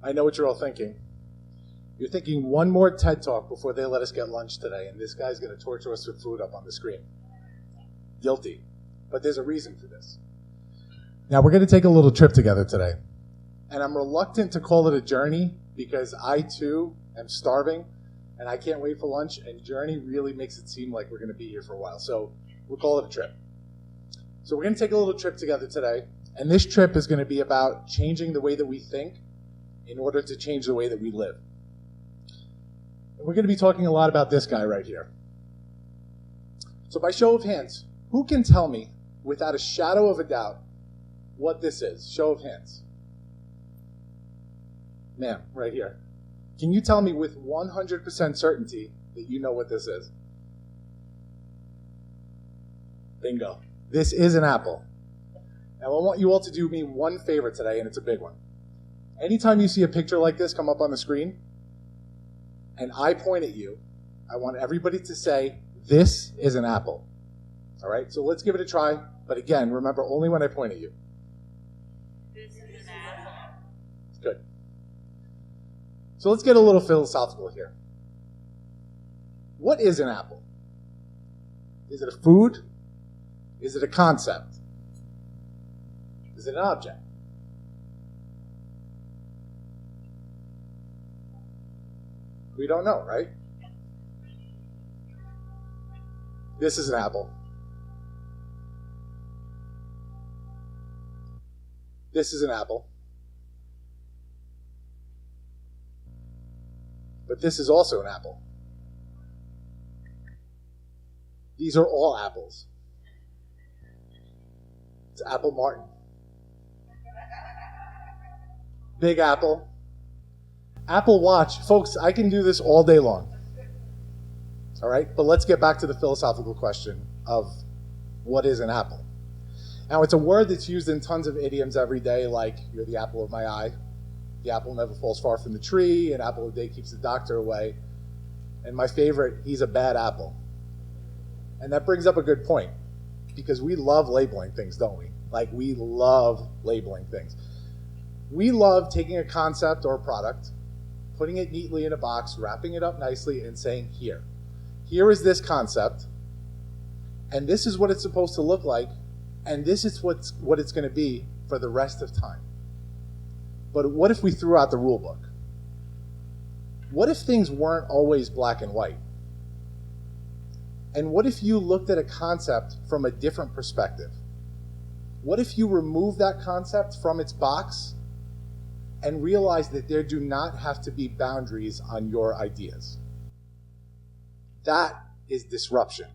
I know what you're all thinking. You're thinking one more TED Talk before they let us get lunch today, and this guy's going to torture us with food up on the screen. Guilty. But there's a reason for this. Now, we're going to take a little trip together today. And I'm reluctant to call it a journey because I, too, am starving, and I can't wait for lunch, and journey really makes it seem like we're going to be here for a while. So we'll call it a trip. So we're going to take a little trip together today, and this trip is going to be about changing the way that we think in order to change the way that we live. And we're going to be talking a lot about this guy right here. So by show of hands, who can tell me, without a shadow of a doubt, what this is? Show of hands. Ma'am, right here. Can you tell me with 100% certainty that you know what this is? Bingo. This is an apple. Now I want you all to do me one favor today, and it's a big one. Anytime you see a picture like this come up on the screen, and I point at you, I want everybody to say, this is an apple. All right, so let's give it a try. But again, remember, only when I point at you. This is an apple. Good. So let's get a little philosophical here. What is an apple? Is it a food? Is it a concept? Is it an object? We don't know, right? This is an apple. This is an apple. But this is also an apple. These are all apples. It's Apple Martin. Big Apple. Apple Watch. Folks, I can do this all day long. All right? But let's get back to the philosophical question of what is an apple? Now, it's a word that's used in tons of idioms every day, like, you're the apple of my eye. The apple never falls far from the tree. An apple a day keeps the doctor away. And my favorite, he's a bad apple. And that brings up a good point, because we love labeling things, don't we? Like, we love labeling things. We love taking a concept or a product, putting it neatly in a box, wrapping it up nicely, and saying, here is this concept, and this is what it's supposed to look like, and this is what it's going to be for the rest of time. But what if we threw out the rule book? What if things weren't always black and white? And what if you looked at a concept from a different perspective? What if you removed that concept from its box and realized that there do not have to be boundaries on your ideas? That is disruption.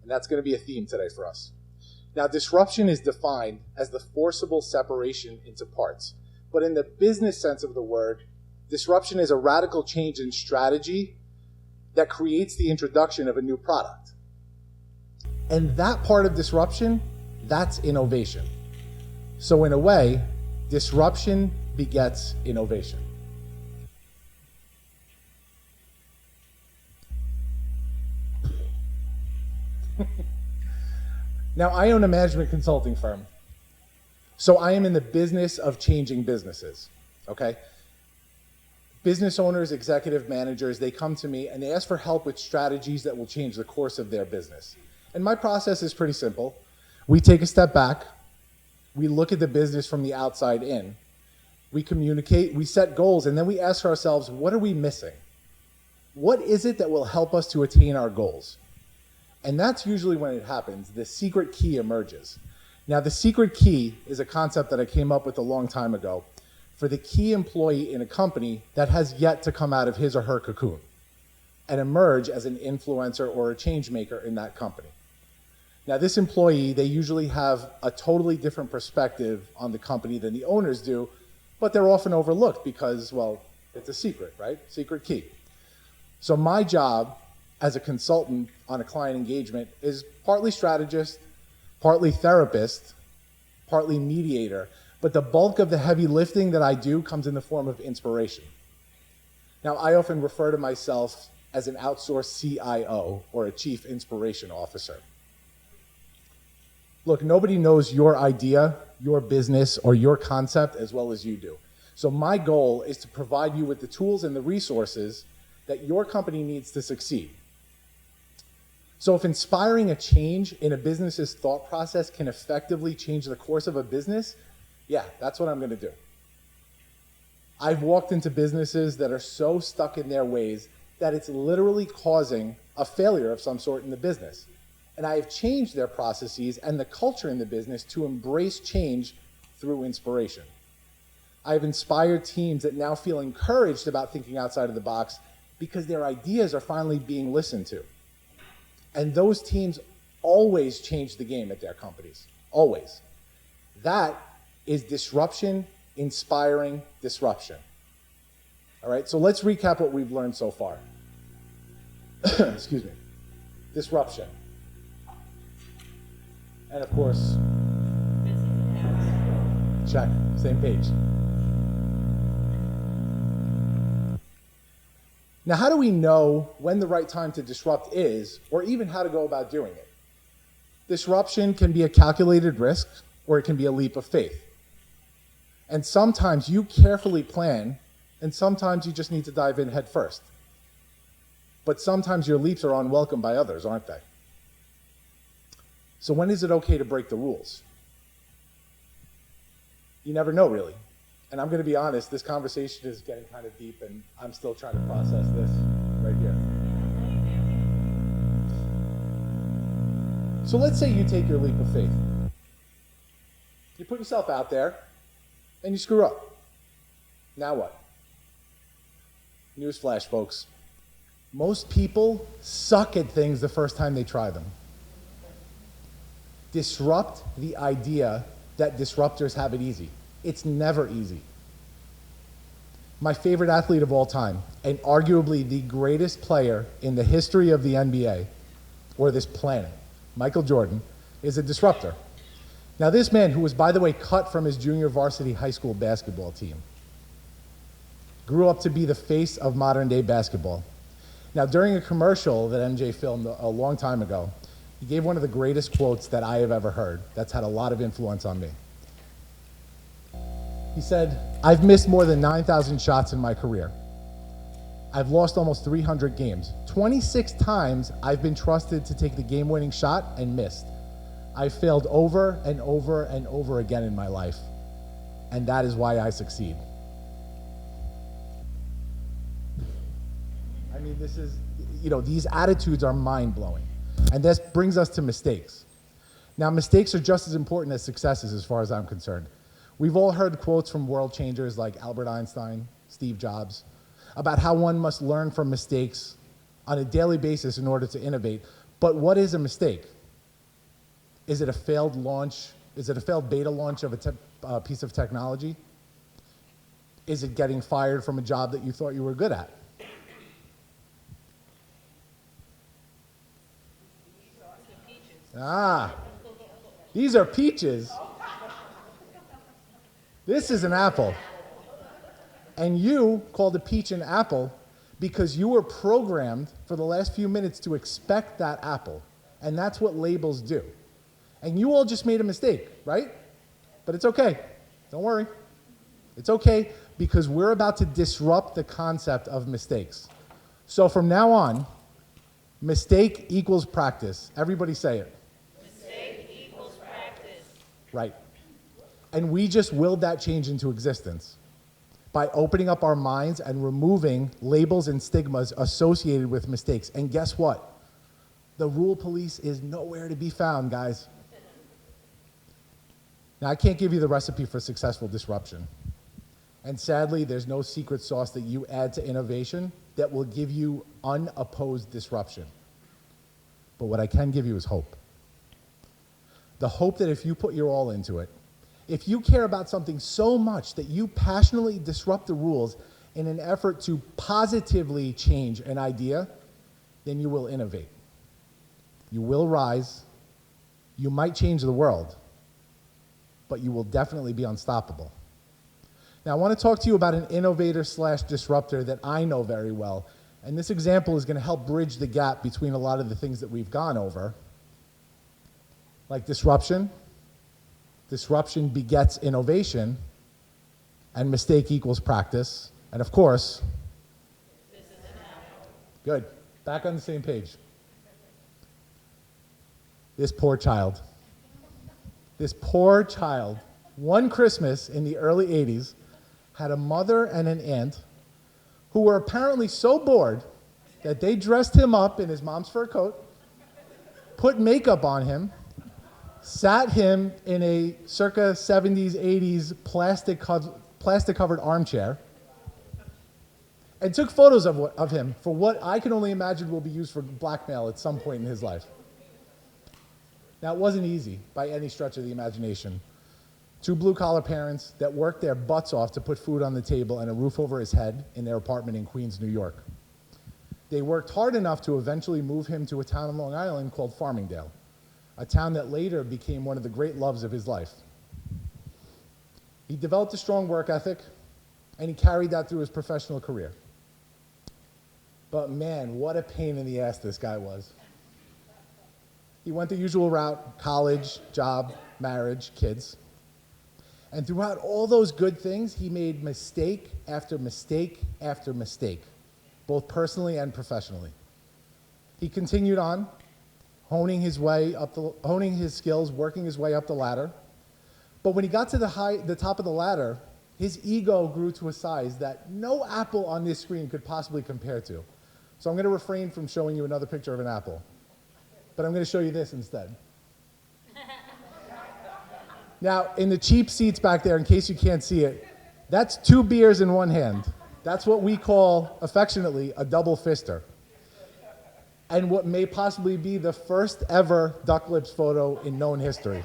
And that's going to be a theme today for us. Now, disruption is defined as the forcible separation into parts. But in the business sense of the word, disruption is a radical change in strategy that creates the introduction of a new product. And that part of disruption, that's innovation. So in a way, disruption begets innovation. Now, I own a management consulting firm. So I am in the business of changing businesses, okay? Business owners, executive managers, they come to me and they ask for help with strategies that will change the course of their business. And my process is pretty simple. We take a step back, we look at the business from the outside in, we communicate, we set goals, and then we ask ourselves, what are we missing? What is it that will help us to attain our goals? And that's usually when it happens. The secret key emerges. Now, the secret key is a concept that I came up with a long time ago for the key employee in a company that has yet to come out of his or her cocoon and emerge as an influencer or a change maker in that company. Now, this employee, they usually have a totally different perspective on the company than the owners do, but they're often overlooked because, well, it's a secret, right? Secret key. So my job as a consultant on a client engagement is partly strategist, partly therapist, partly mediator, but the bulk of the heavy lifting that I do comes in the form of inspiration. Now, I often refer to myself as an outsourced CIO, or a Chief Inspiration Officer. Look, nobody knows your idea, your business, or your concept as well as you do. So my goal is to provide you with the tools and the resources that your company needs to succeed. So if inspiring a change in a business's thought process can effectively change the course of a business, yeah, that's what I'm going to do. I've walked into businesses that are so stuck in their ways that it's literally causing a failure of some sort in the business. And I have changed their processes and the culture in the business to embrace change through inspiration. I've inspired teams that now feel encouraged about thinking outside of the box because their ideas are finally being listened to. And those teams always change the game at their companies, always. That is disruption, inspiring disruption. All right, so let's recap what we've learned so far. Excuse me. Disruption. And of course, check, same page. Now, how do we know when the right time to disrupt is, or even how to go about doing it? Disruption can be a calculated risk, or it can be a leap of faith. And sometimes you carefully plan, and sometimes you just need to dive in head first. But sometimes your leaps are unwelcome by others, aren't they? So when is it okay to break the rules? You never know, really. And I'm going to be honest, this conversation is getting kind of deep, and I'm still trying to process this right here. So let's say you take your leap of faith. You put yourself out there, and you screw up. Now what? Newsflash, folks. Most people suck at things the first time they try them. Disrupt the idea that disruptors have it easy. It's never easy. My favorite athlete of all time, and arguably the greatest player in the history of the NBA, or this planet, Michael Jordan, is a disruptor. Now this man, who was, by the way, cut from his junior varsity high school basketball team, grew up to be the face of modern day basketball. Now during a commercial that MJ filmed a long time ago, he gave one of the greatest quotes that I have ever heard that's had a lot of influence on me. He said, "I've missed more than 9,000 shots in my career. I've lost almost 300 games. 26 times I've been trusted to take the game-winning shot and missed. I've failed over and over and over again in my life, and that is why I succeed." I mean, this is, these attitudes are mind-blowing. And this brings us to mistakes. Now, mistakes are just as important as successes as far as I'm concerned. We've all heard quotes from world changers like Albert Einstein, Steve Jobs, about how one must learn from mistakes on a daily basis in order to innovate. But what is a mistake? Is it a failed launch? Is it a failed beta launch of a piece of technology? Is it getting fired from a job that you thought you were good at? These are peaches. This is an apple. And you called a peach an apple because you were programmed for the last few minutes to expect that apple. And that's what labels do. And you all just made a mistake, right? But it's okay. Don't worry. It's okay because we're about to disrupt the concept of mistakes. So from now on, mistake equals practice. Everybody say it. Mistake equals practice. Right. And we just willed that change into existence by opening up our minds and removing labels and stigmas associated with mistakes. And guess what? The rule police is nowhere to be found, guys. Now, I can't give you the recipe for successful disruption. And sadly, there's no secret sauce that you add to innovation that will give you unopposed disruption. But what I can give you is hope. The hope that if you put your all into it, if you care about something so much that you passionately disrupt the rules in an effort to positively change an idea, then you will innovate. You will rise. You might change the world, but you will definitely be unstoppable. Now, I want to talk to you about an innovator/disruptor that I know very well, and this example is going to help bridge the gap between a lot of the things that we've gone over, like disruption. Disruption begets innovation, and mistake equals practice. And of course, good, back on the same page. This poor child, one Christmas in the early 80s, had a mother and an aunt who were apparently so bored that they dressed him up in his mom's fur coat, put makeup on him, sat him in a circa 70s, 80s plastic-covered armchair, and took photos of him for what I can only imagine will be used for blackmail at some point in his life. Now, it wasn't easy by any stretch of the imagination. Two blue-collar parents that worked their butts off to put food on the table and a roof over his head in their apartment in Queens, New York. They worked hard enough to eventually move him to a town in Long Island called Farmingdale, a town that later became one of the great loves of his life. He developed a strong work ethic, and he carried that through his professional career. But man, what a pain in the ass this guy was. He went the usual route: college, job, marriage, kids. And throughout all those good things, he made mistake after mistake after mistake, both personally and professionally. He continued on, honing his skills, working his way up the ladder. But when he got to the top of the ladder, his ego grew to a size that no apple on this screen could possibly compare to. So I'm going to refrain from showing you another picture of an apple, but I'm going to show you this instead. Now, in the cheap seats back there, in case you can't see it, that's 2 beers in one hand. That's what we call, affectionately, a double fister. And what may possibly be the first ever duck lips photo in known history.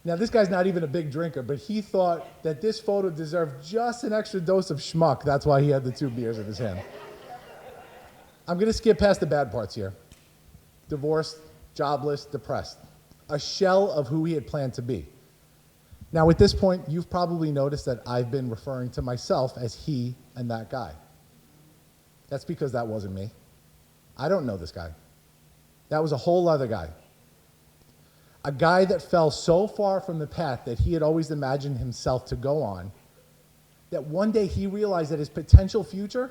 Now, this guy's not even a big drinker, but he thought that this photo deserved just an extra dose of schmuck. That's why he had the 2 beers in his hand. I'm going to skip past the bad parts here. Divorced, jobless, depressed. A shell of who he had planned to be. Now, at this point, you've probably noticed that I've been referring to myself as he and that guy. That's because that wasn't me. I don't know this guy. That was a whole other guy. A guy that fell so far from the path that he had always imagined himself to go on, that one day he realized that his potential future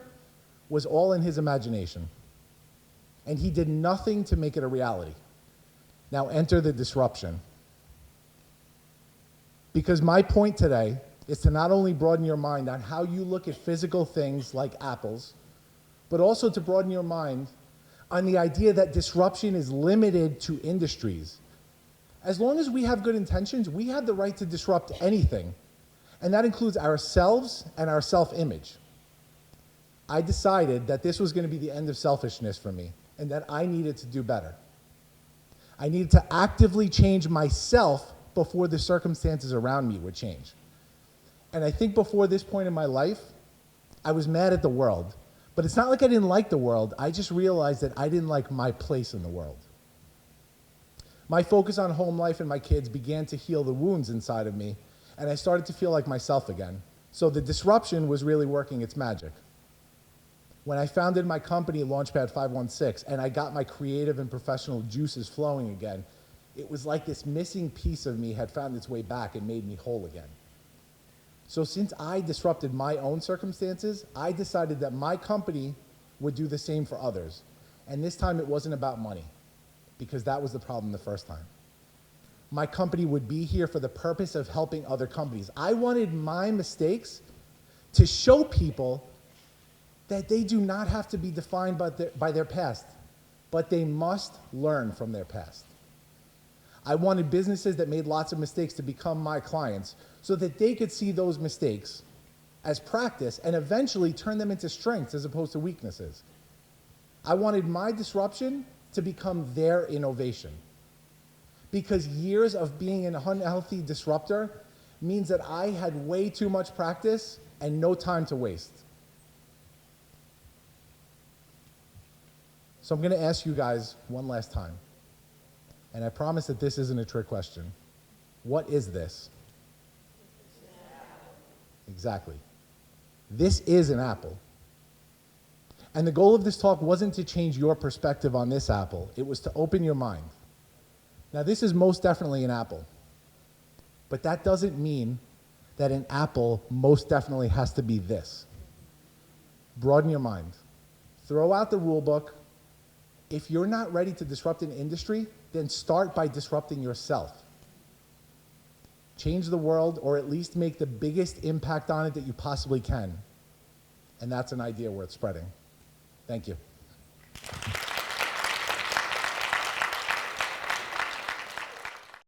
was all in his imagination. And he did nothing to make it a reality. Now enter the disruption. Because my point today is to not only broaden your mind on how you look at physical things like apples, but also to broaden your mind on the idea that disruption is limited to industries. As long as we have good intentions, we have the right to disrupt anything. And that includes ourselves and our self-image. I decided that this was going to be the end of selfishness for me, and that I needed to do better. I needed to actively change myself before the circumstances around me would change. And I think before this point in my life, I was mad at the world. But it's not like I didn't like the world. I just realized that I didn't like my place in the world. My focus on home life and my kids began to heal the wounds inside of me, and I started to feel like myself again. So the disruption was really working its magic. When I founded my company, Launchpad 516, and I got my creative and professional juices flowing again, it was like this missing piece of me had found its way back and made me whole again. So since I disrupted my own circumstances, I decided that my company would do the same for others. And this time it wasn't about money, because that was the problem the first time. My company would be here for the purpose of helping other companies. I wanted my mistakes to show people that they do not have to be defined by their past, but they must learn from their past. I wanted businesses that made lots of mistakes to become my clients so that they could see those mistakes as practice and eventually turn them into strengths as opposed to weaknesses. I wanted my disruption to become their innovation, because years of being an unhealthy disruptor means that I had way too much practice and no time to waste. So I'm going to ask you guys one last time, and I promise that this isn't a trick question. What is this? Exactly. This is an apple. And the goal of this talk wasn't to change your perspective on this apple. It was to open your mind. Now, this is most definitely an apple. But that doesn't mean that an apple most definitely has to be this. Broaden your mind. Throw out the rule book. If you're not ready to disrupt an industry, then start by disrupting yourself. Change the world, or at least make the biggest impact on it that you possibly can. And that's an idea worth spreading. Thank you.